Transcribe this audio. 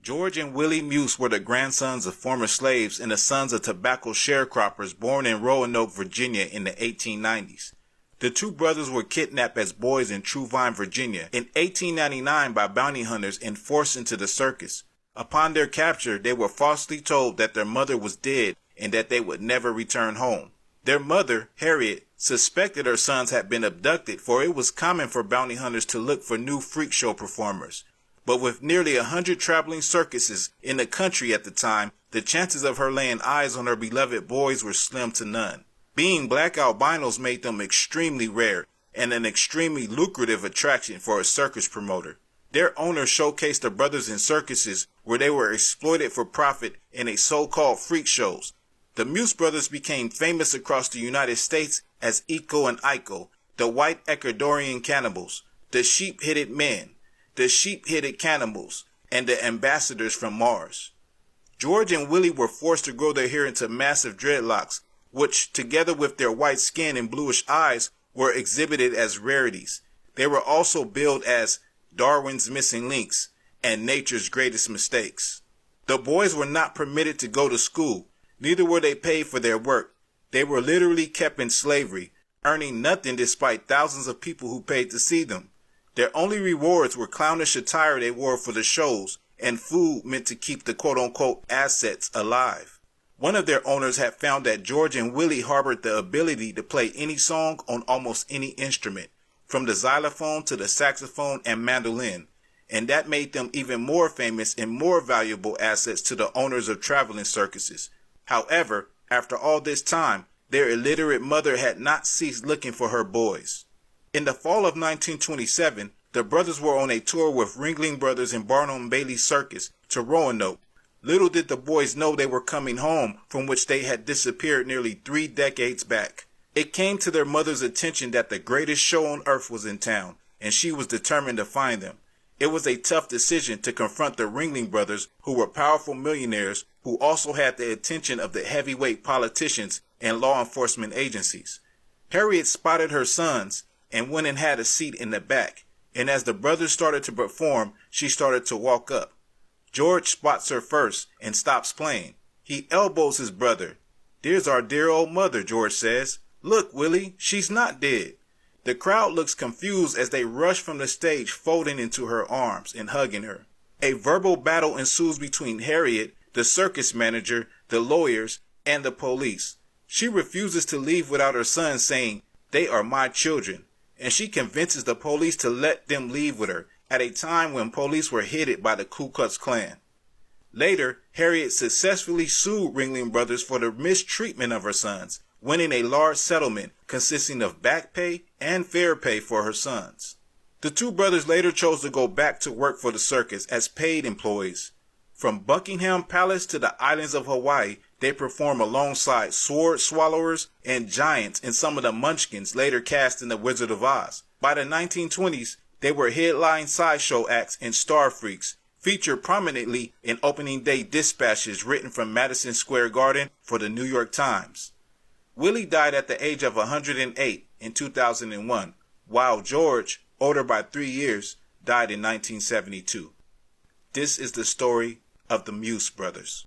George and Willie Muse were the grandsons of former slaves and the sons of tobacco sharecroppers born in Roanoke, Virginia in the 1890s. The two brothers were kidnapped as boys in Truvine, Virginia in 1899 by bounty hunters and forced into the circus. Upon their capture, they were falsely told that their mother was dead and that they would never return home. Their mother, Harriet, suspected her sons had been abducted, for it was common for bounty hunters to look for new freak show performers. But with nearly 100 traveling circuses in the country at the time, the chances of her laying eyes on her beloved boys were slim to none. Being black albinos made them extremely rare and an extremely lucrative attraction for a circus promoter. Their owners showcased the brothers in circuses where they were exploited for profit in a so-called freak shows. The Muse brothers became famous across the United States as Iko and Iko, the white Ecuadorian cannibals, the sheep-headed men, the sheep-headed cannibals, and the ambassadors from Mars. George and Willie were forced to grow their hair into massive dreadlocks, which, together with their white skin and bluish eyes, were exhibited as rarities. They were also billed as Darwin's missing links and nature's greatest mistakes. The boys were not permitted to go to school, neither were they paid for their work. They were literally kept in slavery, earning nothing despite thousands of people who paid to see them. Their only rewards were clownish attire they wore for the shows and food meant to keep the quote-unquote assets alive. One of their owners had found that George and Willie harbored the ability to play any song on almost any instrument, from the xylophone to the saxophone and mandolin, and that made them even more famous and more valuable assets to the owners of traveling circuses. However, after all this time, their illiterate mother had not ceased looking for her boys. In the fall of 1927, the brothers were on a tour with Ringling Brothers and Barnum Bailey Circus to Roanoke. Little did the boys know they were coming home, from which they had disappeared nearly 3 decades back. It came to their mother's attention that the greatest show on earth was in town, and she was determined to find them. It was a tough decision to confront the Ringling Brothers, who were powerful millionaires who also had the attention of the heavyweight politicians and law enforcement agencies. Harriet spotted her sons and went and had a seat in the back, and as the brothers started to perform, she started to walk up. George spots her first and stops playing. He elbows his brother. "There's our dear old mother," George says. "Look, Willie, she's not dead." The crowd looks confused as they rush from the stage, folding into her arms and hugging her. A verbal battle ensues between Harriet, the circus manager, the lawyers, and the police. She refuses to leave without her sons, saying, "They are my children," and she convinces the police to let them leave with her at a time when police were headed by the Ku Klux Klan. Later, Harriet successfully sued Ringling Brothers for the mistreatment of her sons, winning a large settlement consisting of back pay and fair pay for her sons. The two brothers later chose to go back to work for the circus as paid employees. From Buckingham Palace to the islands of Hawaii, they perform alongside sword swallowers and giants in some of the Munchkins later cast in The Wizard of Oz. By the 1920s, they were headline sideshow acts and star freaks, featured prominently in opening day dispatches written from Madison Square Garden for the New York Times. Willie died at the age of 108 in 2001, while George, older by 3 years, died in 1972. This is the story of the Muse brothers.